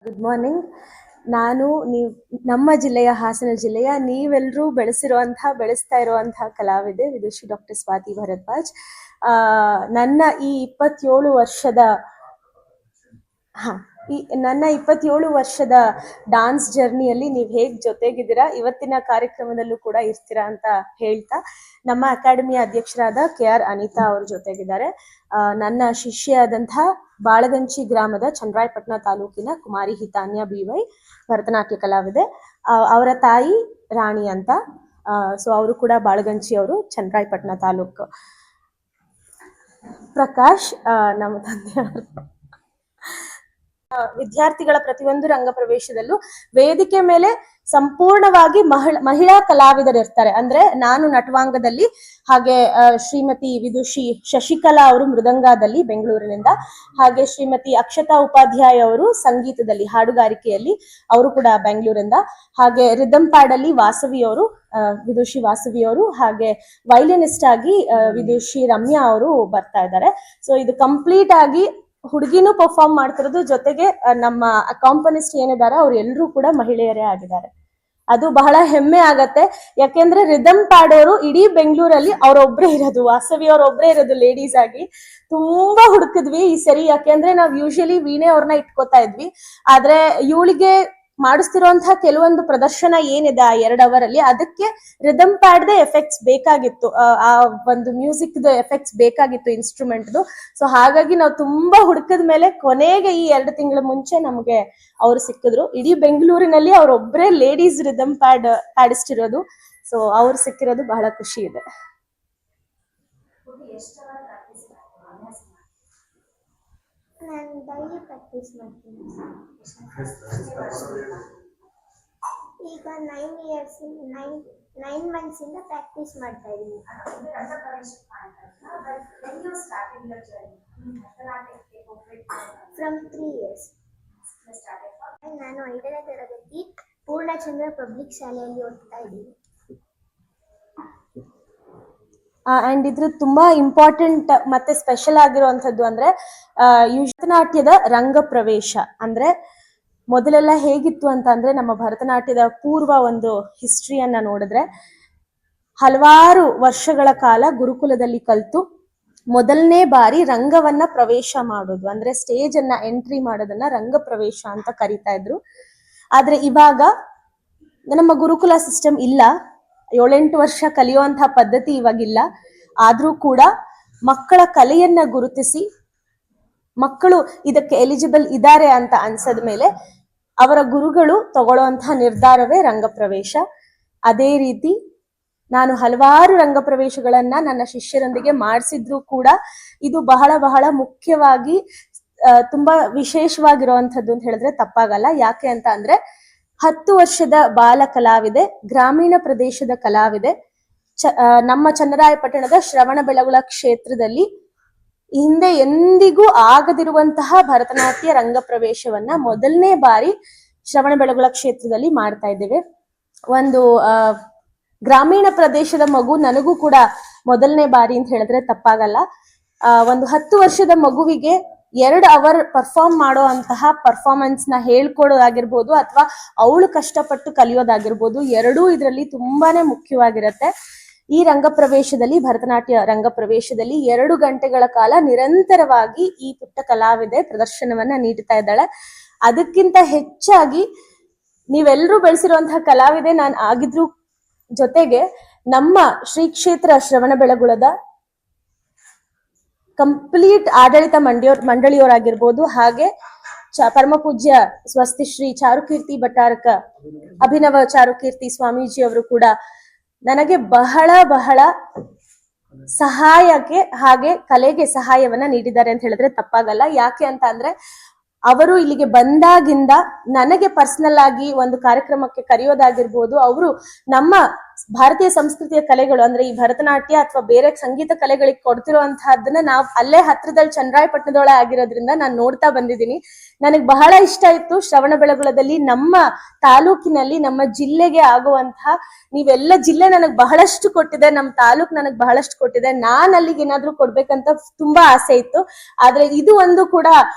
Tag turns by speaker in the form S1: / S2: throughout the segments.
S1: Good morning. ನಾನು ನಮ್ಮ ಜಿಲ್ಲೆಯ ಹಾಸನ ಜಿಲ್ಲೆಯ ನೀವೆಲ್ಲರೂ ಬೆಳೆಸ್ತಾ ಇರುವಂತಹ ಕಲಾವಿದೆ ವಿದುಷಿ ಡಾಕ್ಟರ್ ಸ್ವಾತಿ ಭರದ್ವಾಜ್. ನನ್ನ ಈ 27 ವರ್ಷದ ನನ್ನ 27 ವರ್ಷದ ಡಾನ್ಸ್ ಜರ್ನಿಯಲ್ಲಿ ನೀವು ಹೇಗೆ ಜೊತೆಗಿದ್ದೀರಾ, ಇವತ್ತಿನ ಕಾರ್ಯಕ್ರಮದಲ್ಲೂ ಕೂಡ ಇರ್ತೀರಾ ಅಂತ ಹೇಳ್ತಾ, ನಮ್ಮ ಅಕಾಡೆಮಿಯ ಅಧ್ಯಕ್ಷರಾದ KR ಅನಿತಾ ಅವರು ಜೊತೆಗಿದ್ದಾರೆ. ನನ್ನ ಶಿಷ್ಯೆಯಾದಂತಹ ಬಾಳಗಂಚಿ ಗ್ರಾಮದ ಚನ್ನರಾಯಪಟ್ಟಣ ತಾಲೂಕಿನ ಕುಮಾರಿ ಹಿತಾನ್ಯ BY ಭರತನಾಟ್ಯ ಕಲಾವಿದೆ. ಅವರ ತಾಯಿ ರಾಣಿ ಅಂತ. ಸೊ ಅವರು ಕೂಡ ಬಾಳಗಂಚಿ ಅವರು, ಚನ್ನರಾಯಪಟ್ಟಣ ತಾಲೂಕು. ಪ್ರಕಾಶ್ ನಮ್ಮ ತಂದೆಯವರು. ವಿದ್ಯಾರ್ಥಿಗಳ ಪ್ರತಿಯೊಂದು ರಂಗ ಪ್ರವೇಶದಲ್ಲೂ ವೇದಿಕೆ ಮೇಲೆ ಸಂಪೂರ್ಣವಾಗಿ ಮಹಿಳಾ ಕಲಾವಿದರಿರ್ತಾರೆ. ಅಂದ್ರೆ ನಾನು ನಟವಾಂಗದಲ್ಲಿ, ಹಾಗೆ ಶ್ರೀಮತಿ ವಿದುಷಿ ಶಶಿಕಲಾ ಅವರು ಮೃದಂಗದಲ್ಲಿ ಬೆಂಗಳೂರಿನಿಂದ, ಹಾಗೆ ಶ್ರೀಮತಿ ಅಕ್ಷತಾ ಉಪಾಧ್ಯಾಯ ಅವರು ಸಂಗೀತದಲ್ಲಿ ಹಾಡುಗಾರಿಕೆಯಲ್ಲಿ, ಅವರು ಕೂಡ ಬೆಂಗಳೂರಿಂದ, ಹಾಗೆ ರಿದಮ್ ಪ್ಯಾಡ್ ಅಲ್ಲಿ ವಾಸವಿ ಅವರು, ವಿದುಷಿ ವಾಸವಿ ಅವರು, ಹಾಗೆ ವೈಲಿನಿಸ್ಟ್ ಆಗಿ ವಿದುಷಿ ರಮ್ಯಾ ಅವರು ಬರ್ತಾ ಇದ್ದಾರೆ. ಸೊ ಇದು ಕಂಪ್ಲೀಟ್ ಆಗಿ ಹುಡುಗಿನೂ ಪರ್ಫಾರ್ಮ್ ಮಾಡ್ತಿರೋದು, ಜೊತೆಗೆ ನಮ್ಮ ಕಾಂಪನಿಸ್ಟ್ ಏನಿದ್ದಾರೆ ಅವ್ರು ಎಲ್ಲರೂ ಕೂಡ ಮಹಿಳೆಯರೇ ಆಗಿದ್ದಾರೆ. ಅದು ಬಹಳ ಹೆಮ್ಮೆ ಆಗತ್ತೆ. ಯಾಕೆಂದ್ರೆ ರಿದಮ್ ಪ್ಯಾಡ್ ಅವರು ಇಡೀ ಬೆಂಗಳೂರಲ್ಲಿ ಅವರೊಬ್ಬರೇ ಇರೋದು, ವಾಸವಿ ಅವರೊಬ್ಬರೇ ಇರೋದು ಲೇಡೀಸ್ ಆಗಿ. ತುಂಬಾ ಹುಡುಕಿದ್ವಿ ಈ ಸರಿ, ಯಾಕೆಂದ್ರೆ ನಾವ್ ಯೂಶಲಿ ವೀಣೆ ಅವ್ರನ್ನ ಇಟ್ಕೋತಾ ಇದ್ವಿ. ಆದ್ರೆ ಇವಳಿಗೆ ಮಾಡಿಸ್ತಿರುವಂತಹ ಕೆಲವೊಂದು ಪ್ರದರ್ಶನ ಏನಿದೆ ಆ 2 ಅವರ್ ಅಲ್ಲಿ, ಅದಕ್ಕೆ ರಿದಮ್ ಪ್ಯಾಡ್ ಎಫೆಕ್ಟ್ಸ್ ಬೇಕಾಗಿತ್ತು, ಆ ಒಂದು ಮ್ಯೂಸಿಕ್ ಎಫೆಕ್ಟ್ಸ್ ಬೇಕಾಗಿತ್ತು ಇನ್ಸ್ಟ್ರೂಮೆಂಟ್ದು. ಸೊ ಹಾಗಾಗಿ ನಾವು ತುಂಬಾ ಹುಡುಕದ ಮೇಲೆ ಕೊನೆಗೆ ಈ 2 ತಿಂಗಳ ಮುಂಚೆ ನಮ್ಗೆ ಅವ್ರು ಸಿಕ್ಕಿದ್ರು. ಇಡೀ ಬೆಂಗಳೂರಿನಲ್ಲಿ ಅವ್ರೊಬ್ಬರೇ ಲೇಡೀಸ್ ರಿದಮ್ ಪ್ಯಾಡ್ ಆಡಿಸ್ತಿರೋದು. ಸೊ ಅವ್ರು ಸಿಕ್ಕಿರೋದು ಬಹಳ ಖುಷಿ ಇದೆ.
S2: ನಾನು ಡೈಲಿ ಪ್ರಾಕ್ಟೀಸ್ ಮಾಡ್ತೀನಿ. ಈಗ 9 ಮಂತ್ಸ್ ಇಂದ ಪ್ರಾಕ್ಟೀಸ್ ಮಾಡ್ತಾ ಇದ್ದೀನಿ. From 3 years. ನಾನು 5ನೇ ತರಗತಿ ಪೂರ್ಣಚಂದ್ರ ಪಬ್ಲಿಕ್ ಶಾಲೆಯಲ್ಲಿ ಓದ್ತಾ ಇದ್ದೀನಿ.
S1: ಅಂಡ್ ಇದ್ರ ತುಂಬಾ ಇಂಪಾರ್ಟೆಂಟ್ ಮತ್ತೆ ಸ್ಪೆಷಲ್ ಆಗಿರುವಂತದ್ದು ಅಂದ್ರೆ ಭರತನಾಟ್ಯದ ರಂಗ ಪ್ರವೇಶ. ಅಂದ್ರೆ ಮೊದಲೆಲ್ಲ ಹೇಗಿತ್ತು ಅಂತ ಅಂದ್ರೆ, ನಮ್ಮ ಭರತನಾಟ್ಯದ ಪೂರ್ವ ಒಂದು ಹಿಸ್ಟ್ರಿಯನ್ನ ನೋಡಿದ್ರೆ, ಹಲವಾರು ವರ್ಷಗಳ ಕಾಲ ಗುರುಕುಲದಲ್ಲಿ ಕಲಿತು ಮೊದಲನೇ ಬಾರಿ ರಂಗವನ್ನ ಪ್ರವೇಶ ಮಾಡೋದು, ಅಂದ್ರೆ ಸ್ಟೇಜ್ ಅನ್ನ ಎಂಟ್ರಿ ಮಾಡೋದನ್ನ ರಂಗ ಪ್ರವೇಶ ಅಂತ ಕರಿತಾ ಇದ್ರು. ಆದ್ರೆ ಇವಾಗ ನಮ್ಮ ಗುರುಕುಲ ಸಿಸ್ಟಮ್ ಇಲ್ಲ, 7-8 ವರ್ಷ ಕಲಿಯುವಂತಹ ಪದ್ಧತಿ ಇವಾಗಿಲ್ಲ. ಆದ್ರೂ ಕೂಡ ಮಕ್ಕಳ ಕಲೆಯನ್ನ ಗುರುತಿಸಿ, ಮಕ್ಕಳು ಇದಕ್ಕೆ ಎಲಿಜಿಬಲ್ ಇದ್ದಾರೆ ಅಂತ ಅನ್ಸದ ಮೇಲೆ ಅವರ ಗುರುಗಳು ತಗೊಳ್ಳುವಂತಹ ನಿರ್ಧಾರವೇ ರಂಗ ಪ್ರವೇಶ. ಅದೇ ರೀತಿ ನಾನು ಹಲವಾರು ರಂಗ ಪ್ರವೇಶಗಳನ್ನ ನನ್ನ ಶಿಷ್ಯರೊಂದಿಗೆ ಮಾಡಿಸಿದ್ರು ಕೂಡ ಇದು ಬಹಳ ಬಹಳ ಮುಖ್ಯವಾಗಿ ತುಂಬಾ ವಿಶೇಷವಾಗಿರುವಂತದ್ದು ಅಂತ ಹೇಳಿದ್ರೆ ತಪ್ಪಾಗಲ್ಲ. ಯಾಕೆ ಅಂತ ಅಂದ್ರೆ, 10 ವರ್ಷದ ಬಾಲ ಕಲಾವಿದೆ, ಗ್ರಾಮೀಣ ಪ್ರದೇಶದ ಕಲಾವಿದೆ, ನಮ್ಮ ಚನ್ನರಾಯಪಟ್ಟಣದ ಶ್ರವಣಬೆಳಗೊಳ ಕ್ಷೇತ್ರದಲ್ಲಿ ಹಿಂದೆ ಎಂದಿಗೂ ಆಗದಿರುವಂತಹ ಭರತನಾಟ್ಯ ರಂಗ ಪ್ರವೇಶವನ್ನ ಮೊದಲನೇ ಬಾರಿ ಶ್ರವಣಬೆಳಗೊಳ ಕ್ಷೇತ್ರದಲ್ಲಿ ಮಾಡ್ತಾ ಇದ್ದೇವೆ. ಒಂದು ಗ್ರಾಮೀಣ ಪ್ರದೇಶದ ಮಗು, ನನಗೂ ಕೂಡ ಮೊದಲನೇ ಬಾರಿ ಅಂತ ಹೇಳಿದ್ರೆ ತಪ್ಪಾಗಲ್ಲ. ಒಂದು 10 ವರ್ಷದ ಮಗುವಿಗೆ 2 ಅವರ್ ಪರ್ಫಾರ್ಮ್ ಮಾಡೋ ಅಂತಹ ಪರ್ಫಾರ್ಮೆನ್ಸ್ ನ ಹೇಳ್ಕೊಡೋದಾಗಿರ್ಬೋದು, ಅಥವಾ ಅವಳು ಕಷ್ಟಪಟ್ಟು ಕಲಿಯೋದಾಗಿರ್ಬೋದು, ಎರಡೂ ಇದರಲ್ಲಿ ತುಂಬಾನೇ ಮುಖ್ಯವಾಗಿರುತ್ತೆ. ಈ ರಂಗ ಪ್ರವೇಶದಲ್ಲಿ, ಭರತನಾಟ್ಯ ರಂಗ ಪ್ರವೇಶದಲ್ಲಿ 2 ಗಂಟೆಗಳ ಕಾಲ ನಿರಂತರವಾಗಿ ಈ ಪುಟ್ಟ ಕಲಾವಿದೆ ಪ್ರದರ್ಶನವನ್ನ ನೀಡ್ತಾ ಇದ್ದಾಳೆ. ಅದಕ್ಕಿಂತ ಹೆಚ್ಚಾಗಿ ನೀವೆಲ್ಲರೂ ಬೆಳೆಸಿರುವಂತಹ ಕಲಾವಿದೆ ನಾನು ಆಗಿದ್ರು ಜೊತೆಗೆ, ನಮ್ಮ ಶ್ರೀ ಕ್ಷೇತ್ರ ಶ್ರವಣಬೆಳಗೊಳದ ಕಂಪ್ಲೀಟ್ ಆಡಳಿತ ಮಂಡಳಿಯವರಾಗಿರ್ಬೋದು, ಹಾಗೆ ಪರಮ ಪೂಜ್ಯ ಸ್ವಸ್ತಿ ಶ್ರೀ ಚಾರುಕೀರ್ತಿ ಭಟ್ಟಾರಕ ಅಭಿನವ ಚಾರುಕೀರ್ತಿ ಸ್ವಾಮೀಜಿ ಅವರು ಕೂಡ ನನಗೆ ಬಹಳ ಬಹಳ ಸಹಾಯಕ್ಕೆ, ಹಾಗೆ ಕಲೆಗೆ ಸಹಾಯವನ್ನ ನೀಡಿದ್ದಾರೆ ಅಂತ ಹೇಳಿದ್ರೆ ತಪ್ಪಾಗಲ್ಲ. ಯಾಕೆ ಅಂತ ಅಂದ್ರೆ, ಅವರು ಇಲ್ಲಿಗೆ ಬಂದಾಗಿಂದ ನನಗೆ ಪರ್ಸನಲ್ ಆಗಿ ಒಂದು ಕಾರ್ಯಕ್ರಮಕ್ಕೆ ಕರೆಯೋದಾಗಿರ್ಬೋದು, ಅವರು ನಮ್ಮ ಭಾರತೀಯ ಸಂಸ್ಕೃತಿಯ ಕಲೆಗಳು ಅಂದ್ರೆ ಈ ಭರತನಾಟ್ಯ ಅಥವಾ ಬೇರೆ ಸಂಗೀತ ಕಲೆಗಳಿಗೆ ಕೊಡ್ತಿರುವಂತಹದ್ದನ್ನ ನಾವು ಅಲ್ಲೇ ಹತ್ರದಲ್ಲಿ ಚನ್ನರಾಯಪಟ್ಟಣದೊಳಗೆ ಆಗಿರೋದ್ರಿಂದ ನಾನು ನೋಡ್ತಾ ಬಂದಿದ್ದೀನಿ. ನನಗೆ ಬಹಳ ಇಷ್ಟ ಇತ್ತು ಶ್ರವಣಬೆಳಗೊಳದಲ್ಲಿ ನಮ್ಮ ತಾಲೂಕಿನಲ್ಲಿ ನಮ್ಮ ಜಿಲ್ಲೆಗೆ ಆಗುವಂತಹ, ನೀವೆಲ್ಲ ಜಿಲ್ಲೆ ನನಗೆ ಬಹಳಷ್ಟು ಕೊಟ್ಟಿದೆ, ನಮ್ಮ ತಾಲೂಕ್ ನನಗೆ ಬಹಳಷ್ಟು ಕೊಟ್ಟಿದೆ, ನಾನ್ ಅಲ್ಲಿಗೆ ಏನಾದ್ರೂ ಕೊಡ್ಬೇಕಂತ ತುಂಬಾ ಆಸೆ ಇತ್ತು. ಆದ್ರೆ ಇದು ಒಂದು ಕೂಡ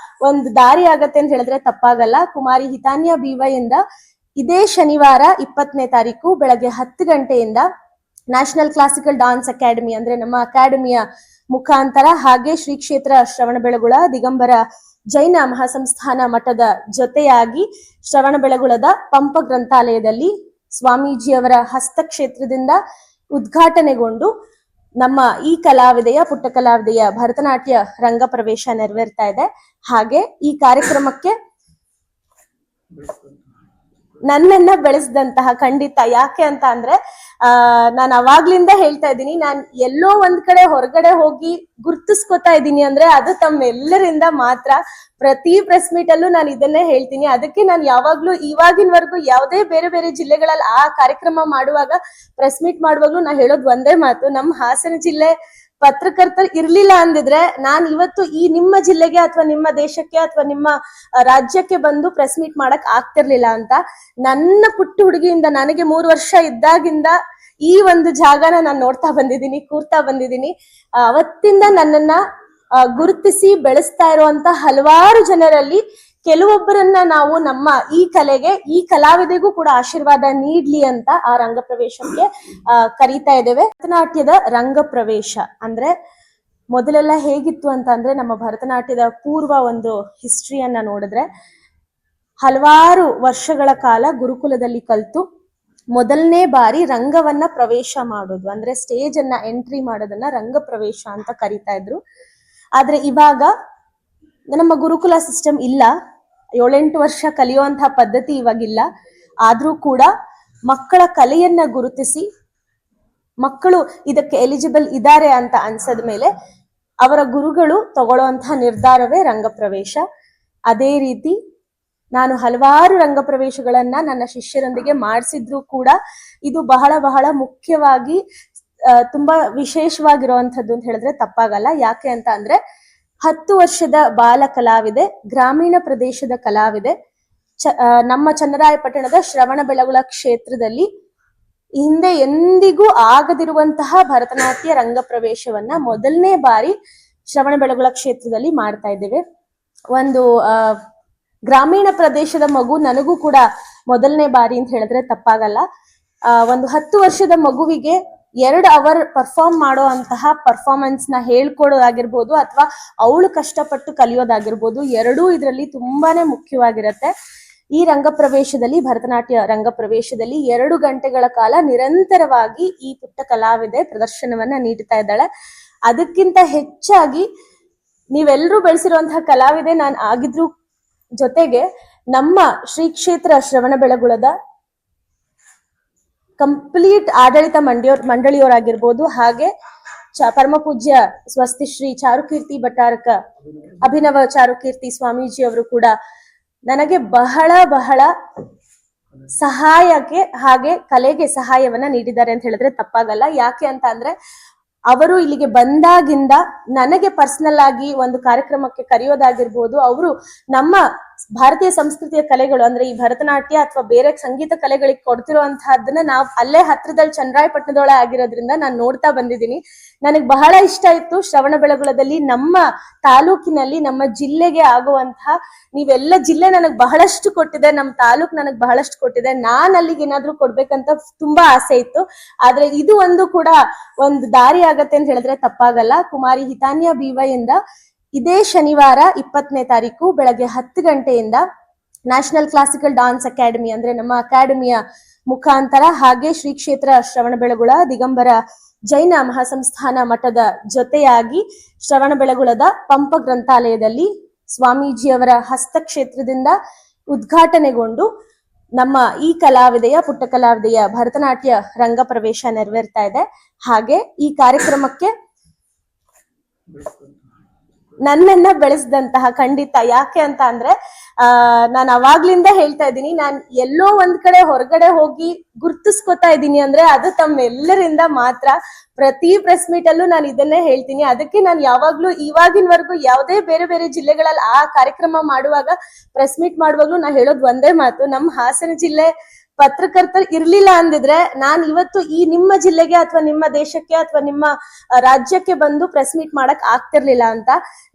S1: ಒಂದು ದಾರಿ ಆಗತ್ತೆ ಅಂತ ಹೇಳಿದ್ರೆ ತಪ್ಪಾಗಲ್ಲ. ಕುಮಾರಿ ಹಿತಾನ್ಯ BY ಇಂದ ಇದೇ ಶನಿವಾರ 20ನೇ ತಾರೀಕು ಬೆಳಗ್ಗೆ 10 ಗಂಟೆಯಿಂದ ನ್ಯಾಷನಲ್ ಕ್ಲಾಸಿಕಲ್ ಡಾನ್ಸ್ ಅಕಾಡೆಮಿ ಅಂದ್ರೆ ನಮ್ಮ ಅಕಾಡೆಮಿಯ ಮುಖಾಂತರ, ಹಾಗೆ ಶ್ರೀ ಕ್ಷೇತ್ರ ಶ್ರವಣಬೆಳಗೊಳ ದಿಗಂಬರ ಜೈನ ಮಹಾಸಂಸ್ಥಾನ ಮಠದ ಜೊತೆಯಾಗಿ ಶ್ರವಣಬೆಳಗೊಳದ ಪಂಪ ಗ್ರಂಥಾಲಯದಲ್ಲಿ ಸ್ವಾಮೀಜಿಯವರ ಹಸ್ತಕ್ಷೇತ್ರದಿಂದ ಉದ್ಘಾಟನೆಗೊಂಡು ನಮ್ಮ ಈ ಕಲಾವಿದೆಯ ಪುಟ್ಟ ಕಲಾವಿದೆಯ ಭರತನಾಟ್ಯ ರಂಗ ಪ್ರವೇಶ ನೆರವೇರ್ತಾ ಇದೆ. ಹಾಗೆ ಈ ಕಾರ್ಯಕ್ರಮಕ್ಕೆ ನನ್ನನ್ನ ಬೆಳೆಸಿದಂತಹ, ಖಂಡಿತ ಯಾಕೆ ಅಂತ ಅಂದ್ರೆ ನಾನು ಅವಾಗ್ಲಿಂದ ಹೇಳ್ತಾ ಇದ್ದೀನಿ, ನಾನು ಎಲ್ಲೋ ಒಂದ್ ಕಡೆ ಹೊರಗಡೆ ಹೋಗಿ ಗುರ್ತಿಸ್ಕೊತಾ ಇದ್ದೀನಿ ಅಂದ್ರೆ ಅದು ತಮ್ಮೆಲ್ಲರಿಂದ ಮಾತ್ರ. ಪ್ರತಿ ಪ್ರೆಸ್ ಮೀಟ್ ಅಲ್ಲೂ ನಾನು ಇದನ್ನೇ ಹೇಳ್ತೀನಿ. ಅದಕ್ಕೆ ನಾನು ಯಾವಾಗ್ಲೂ ಇವಾಗಿನವರೆಗೂ ಯಾವುದೇ ಬೇರೆ ಬೇರೆ ಜಿಲ್ಲೆಗಳಲ್ಲಿ ಆ ಕಾರ್ಯಕ್ರಮ ಮಾಡುವಾಗ, ಪ್ರೆಸ್ ಮೀಟ್ ಮಾಡುವಾಗ್ಲೂ ನಾ ಹೇಳೋದು ಒಂದೇ ಮಾತು, ನಮ್ಮ ಹಾಸನ ಜಿಲ್ಲೆ ಪತ್ರಕರ್ತರು ಇರ್ಲಿಲ್ಲ ಅಂದಿದ್ರೆ ನಾನು ಇವತ್ತು ಈ ನಿಮ್ಮ ಜಿಲ್ಲೆಗೆ ಅಥವಾ ನಿಮ್ಮ ದೇಶಕ್ಕೆ ಅಥವಾ ನಿಮ್ಮ ರಾಜ್ಯಕ್ಕೆ ಬಂದು ಪ್ರೆಸ್ ಮೀಟ್ ಮಾಡಕ್ ಆಗ್ತಿರ್ಲಿಲ್ಲ ಅಂತ. ನನ್ನ ಪುಟ್ಟ ಹುಡುಗಿಯಿಂದ ನನಗೆ 3 ವರ್ಷ ಇದ್ದಾಗಿಂದ ಈ ಒಂದು ಜಾಗನ ನಾನು ನೋಡ್ತಾ ಬಂದಿದ್ದೀನಿ, ಕೂರ್ತಾ ಬಂದಿದ್ದೀನಿ. ಅವತ್ತಿಂದ ನನ್ನನ್ನ ಗುರುತಿಸಿ ಬೆಳೆಸ್ತಾ ಇರುವಂತ ಹಲವಾರು ಜನರಲ್ಲಿ ಕೆಲವೊಬ್ಬರನ್ನ ನಾವು ನಮ್ಮ ಈ ಕಲೆಗೆ, ಈ ಕಲಾವಿದೆಗೂ ಕೂಡ ಆಶೀರ್ವಾದ ನೀಡ್ಲಿ ಅಂತ ಆ ರಂಗ ಪ್ರವೇಶಕ್ಕೆ ಕರೀತಾ ಇದ್ದೇವೆ. ಭರತನಾಟ್ಯದ ರಂಗ ಪ್ರವೇಶ ಅಂದ್ರೆ ಮೊದಲೆಲ್ಲ ಹೇಗಿತ್ತು ಅಂತ ಅಂದ್ರೆ, ನಮ್ಮ ಭರತನಾಟ್ಯದ ಪೂರ್ವ ಒಂದು ಹಿಸ್ಟ್ರಿಯನ್ನ ನೋಡಿದ್ರೆ, ಹಲವಾರು ವರ್ಷಗಳ ಕಾಲ ಗುರುಕುಲದಲ್ಲಿ ಕಲ್ತು ಮೊದಲನೇ ಬಾರಿ ರಂಗವನ್ನ ಪ್ರವೇಶ ಮಾಡೋದು ಅಂದ್ರೆ ಸ್ಟೇಜ್ ಅನ್ನ ಎಂಟ್ರಿ ಮಾಡೋದನ್ನ ರಂಗ ಪ್ರವೇಶ ಅಂತ ಕರೀತಾ ಇದ್ರು. ಆದ್ರೆ ಇವಾಗ ನಮ್ಮ ಗುರುಕುಲ ಸಿಸ್ಟಮ್ ಇಲ್ಲ, 7-8 ವರ್ಷ ಕಲಿಯುವಂತಹ ಪದ್ಧತಿ ಇವಾಗಿಲ್ಲ. ಆದ್ರೂ ಕೂಡ ಮಕ್ಕಳ ಕಲೆಯನ್ನ ಗುರುತಿಸಿ ಮಕ್ಕಳು ಇದಕ್ಕೆ ಎಲಿಜಿಬಲ್ ಇದ್ದಾರೆ ಅಂತ ಅನ್ಸದ ಮೇಲೆ ಅವರ ಗುರುಗಳು ತಗೊಳ್ಳುವಂತಹ ನಿರ್ಧಾರವೇ ರಂಗ ಪ್ರವೇಶ. ಅದೇ ರೀತಿ ನಾನು ಹಲವಾರು ರಂಗ ಪ್ರವೇಶಗಳನ್ನ ನನ್ನ ಶಿಷ್ಯರೊಂದಿಗೆ ಮಾಡಿಸಿದ್ರು ಕೂಡ ಇದು ಬಹಳ ಬಹಳ ಮುಖ್ಯವಾಗಿ ತುಂಬಾ ವಿಶೇಷವಾಗಿರುವಂತದ್ದು ಅಂತ ಹೇಳಿದ್ರೆ ತಪ್ಪಾಗಲ್ಲ. ಯಾಕೆ ಅಂತ ಅಂದ್ರೆ 10 ವರ್ಷದ ಬಾಲ ಕಲಾವಿದೆ, ಗ್ರಾಮೀಣ ಪ್ರದೇಶದ ಕಲಾವಿದೆ, ನಮ್ಮ ಚನ್ನರಾಯಪಟ್ಟಣದ ಶ್ರವಣಬೆಳಗೊಳ ಕ್ಷೇತ್ರದಲ್ಲಿ ಹಿಂದೆ ಎಂದಿಗೂ ಆಗದಿರುವಂತಹ ಭರತನಾಟ್ಯ ರಂಗ ಪ್ರವೇಶವನ್ನ ಮೊದಲನೇ ಬಾರಿ ಶ್ರವಣಬೆಳಗೊಳ ಕ್ಷೇತ್ರದಲ್ಲಿ ಮಾಡ್ತಾ ಇದ್ದೇವೆ. ಒಂದು ಗ್ರಾಮೀಣ ಪ್ರದೇಶದ ಮಗು, ನನಗೂ ಕೂಡ ಮೊದಲನೇ ಬಾರಿ ಅಂತ ಹೇಳಿದ್ರೆ ತಪ್ಪಾಗಲ್ಲ. ಒಂದು 10 ವರ್ಷದ ಮಗುವಿಗೆ 2 ಅವರ್ ಪರ್ಫಾರ್ಮ್ ಮಾಡೋ ಅಂತಹ ಪರ್ಫಾರ್ಮೆನ್ಸ್ ನ ಹೇಳ್ಕೊಡೋದಾಗಿರ್ಬೋದು ಅಥವಾ ಅವಳು ಕಷ್ಟಪಟ್ಟು ಕಲಿಯೋದಾಗಿರ್ಬೋದು, ಎರಡೂ ಇದರಲ್ಲಿ ತುಂಬಾನೇ ಮುಖ್ಯವಾಗಿರತ್ತೆ. ಈ ರಂಗ ಪ್ರವೇಶದಲ್ಲಿ, ಭರತನಾಟ್ಯ ರಂಗ ಪ್ರವೇಶದಲ್ಲಿ 2 ಗಂಟೆಗಳ ಕಾಲ ನಿರಂತರವಾಗಿ ಈ ಪುಟ್ಟ ಕಲಾವಿದೆ ಪ್ರದರ್ಶನವನ್ನ ನೀಡ್ತಾ ಇದ್ದಾಳೆ. ಅದಕ್ಕಿಂತ ಹೆಚ್ಚಾಗಿ ನೀವೆಲ್ಲರೂ ಬೆಳೆಸಿರುವಂತಹ ಕಲಾವಿದೆ ನಾನು ಆಗಿದ್ರು ಜೊತೆಗೆ ನಮ್ಮ ಶ್ರೀ ಕ್ಷೇತ್ರ ಶ್ರವಣಬೆಳಗೊಳದ ಕಂಪ್ಲೀಟ್ ಆಡಳಿತ ಮಂಡಳಿಯವರಾಗಿರ್ಬೋದು, ಹಾಗೆ ಪರಮ ಪೂಜ್ಯ ಸ್ವಸ್ತಿ ಶ್ರೀ ಚಾರುಕೀರ್ತಿ ಭಟ್ಟಾರಕ ಅಭಿನವ ಚಾರುಕೀರ್ತಿ ಸ್ವಾಮೀಜಿ ಅವರು ಕೂಡ ನನಗೆ ಬಹಳ ಬಹಳ ಸಹಾಯಕ್ಕೆ ಹಾಗೆ ಕಲೆಗೆ ಸಹಾಯವನ್ನ ನೀಡಿದ್ದಾರೆ ಅಂತ ಹೇಳಿದ್ರೆ ತಪ್ಪಾಗಲ್ಲ. ಯಾಕೆ ಅಂತ ಅಂದ್ರೆ ಅವರು ಇಲ್ಲಿಗೆ ಬಂದಾಗಿಂದ ನನಗೆ ಪರ್ಸನಲ್ ಆಗಿ ಒಂದು ಕಾರ್ಯಕ್ರಮಕ್ಕೆ ಕರೆಯೋದಾಗಿರ್ಬೋದು, ಅವರು ನಮ್ಮ ಭಾರತೀಯ ಸಂಸ್ಕೃತಿಯ ಕಲೆಗಳು ಅಂದ್ರೆ ಈ ಭರತನಾಟ್ಯ ಅಥವಾ ಬೇರೆ ಸಂಗೀತ ಕಲೆಗಳಿಗೆ ಕೊಡ್ತಿರುವಂತಹದ್ದನ್ನ ನಾವು ಅಲ್ಲೇ ಹತ್ರದಲ್ಲಿ ಚನ್ನರಾಯಪಟ್ಟಣದೊಳಗೆ ಆಗಿರೋದ್ರಿಂದ ನಾನು ನೋಡ್ತಾ ಬಂದಿದ್ದೀನಿ. ನನಗೆ ಬಹಳ ಇಷ್ಟ ಇತ್ತು ಶ್ರವಣಬೆಳಗೊಳದಲ್ಲಿ ನಮ್ಮ ತಾಲೂಕಿನಲ್ಲಿ ನಮ್ಮ ಜಿಲ್ಲೆಗೆ ಆಗುವಂತಹ, ನೀವೆಲ್ಲ ಜಿಲ್ಲೆ ನನಗೆ ಬಹಳಷ್ಟು ಕೊಟ್ಟಿದೆ, ನಮ್ಮ ತಾಲೂಕ್ ನನಗೆ ಬಹಳಷ್ಟು ಕೊಟ್ಟಿದೆ, ನಾನ್ ಅಲ್ಲಿಗೆ ಏನಾದ್ರೂ ಕೊಡ್ಬೇಕಂತ ತುಂಬಾ ಆಸೆ ಇತ್ತು. ಆದ್ರೆ ಇದು ಒಂದು ಕೂಡ ಒಂದು ದಾರಿ ಆಗತ್ತೆ ಅಂತ ಹೇಳಿದ್ರೆ ತಪ್ಪಾಗಲ್ಲ. ಕುಮಾರಿ ಹಿತಾನ್ಯ BY ಇಂದ ಇದೇ ಶನಿವಾರ 20ನೇ ತಾರೀಕು ಬೆಳಗ್ಗೆ 10 ಗಂಟೆಯಿಂದ ನ್ಯಾಷನಲ್ ಕ್ಲಾಸಿಕಲ್ ಡಾನ್ಸ್ ಅಕಾಡೆಮಿ ಅಂದ್ರೆ ನಮ್ಮ ಅಕಾಡೆಮಿಯ ಮುಖಾಂತರ, ಹಾಗೆ ಶ್ರೀ ಕ್ಷೇತ್ರ ಶ್ರವಣಬೆಳಗೊಳ ದಿಗಂಬರ ಜೈನ ಮಹಾಸಂಸ್ಥಾನ ಮಠದ ಜೊತೆಯಾಗಿ ಶ್ರವಣಬೆಳಗೊಳದ ಪಂಪ ಗ್ರಂಥಾಲಯದಲ್ಲಿ ಸ್ವಾಮೀಜಿಯವರ ಹಸ್ತಕ್ಷೇತ್ರದಿಂದ ಉದ್ಘಾಟನೆಗೊಂಡು ನಮ್ಮ ಈ ಕಲಾವಿದೆಯ ಪುಟ್ಟ ಕಲಾವಿದೆಯ ಭರತನಾಟ್ಯ ರಂಗ ಪ್ರವೇಶ ನೆರವೇರ್ತಾ ಇದೆ. ಹಾಗೆ ಈ ಕಾರ್ಯಕ್ರಮಕ್ಕೆ ನನ್ನನ್ನ ಬೆಳೆಸಿದಂತಹ. ಖಂಡಿತ. ಯಾಕೆ ಅಂತ ಅಂದ್ರೆ ನಾನು ಅವಾಗ್ಲಿಂದ ಹೇಳ್ತಾ ಇದ್ದೀನಿ, ನಾನ್ ಎಲ್ಲೋ ಒಂದ್ ಕಡೆ ಹೊರಗಡೆ ಹೋಗಿ ಗುರ್ತಿಸ್ಕೊತಾ ಇದ್ದೀನಿ ಅಂದ್ರೆ ಅದು ತಮ್ಮೆಲ್ಲರಿಂದ ಮಾತ್ರ. ಪ್ರತಿ ಪ್ರೆಸ್ ಮೀಟ್ ಅಲ್ಲೂ ನಾನು ಇದನ್ನೇ ಹೇಳ್ತೀನಿ. ಅದಕ್ಕೆ ನಾನು ಯಾವಾಗ್ಲೂ ಇವಾಗಿನವರೆಗೂ ಯಾವುದೇ ಬೇರೆ ಬೇರೆ ಜಿಲ್ಲೆಗಳಲ್ಲಿ ಆ ಕಾರ್ಯಕ್ರಮ ಮಾಡುವಾಗ, ಪ್ರೆಸ್ ಮೀಟ್ ಮಾಡುವಾಗ್ಲೂ ನಾ ಹೇಳೋದು ಒಂದೇ ಮಾತು, ನಮ್ಮ ಹಾಸನ ಜಿಲ್ಲೆ ಪತ್ರಕರ್ತರು ಇರ್ಲಿಲ್ಲ ಅಂದಿದ್ರೆ ನಾನ್ ಇವತ್ತು ಈ ನಿಮ್ಮ ಜಿಲ್ಲೆಗೆ ಅಥವಾ ನಿಮ್ಮ ದೇಶಕ್ಕೆ ಅಥವಾ ನಿಮ್ಮ ರಾಜ್ಯಕ್ಕೆ ಬಂದು ಪ್ರೆಸ್ ಮೀಟ್ ಮಾಡಕ್ ಆಗ್ತಿರ್ಲಿಲ್ಲ ಅಂತ.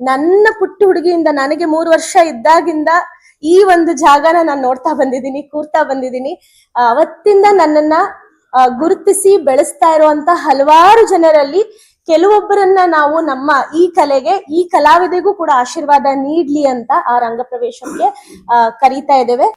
S1: ನನ್ನ ಪುಟ್ಟ ಹುಡುಗಿಯಿಂದ, ನನಗೆ 3 ವರ್ಷ ಇದ್ದಾಗಿಂದ ಈ ಒಂದು ಜಾಗನ ನಾನು ನೋಡ್ತಾ ಬಂದಿದ್ದೀನಿ, ಕೂರ್ತಾ ಬಂದಿದ್ದೀನಿ. ಅವತ್ತಿಂದ ನನ್ನನ್ನ ಗುರುತಿಸಿ ಬೆಳೆಸ್ತಾ ಇರುವಂತ ಹಲವಾರು ಜನರಲ್ಲಿ ಕೆಲವೊಬ್ಬರನ್ನ ನಾವು ನಮ್ಮ ಈ ಕಲೆಗೆ, ಈ ಕಲಾವಿದೆಗೂ ಕೂಡ ಆಶೀರ್ವಾದ ನೀಡ್ಲಿ ಅಂತ ಆ ರಂಗಪ್ರವೇಶಕ್ಕೆ ಕರೀತಾ ಇದ್ದೇವೆ.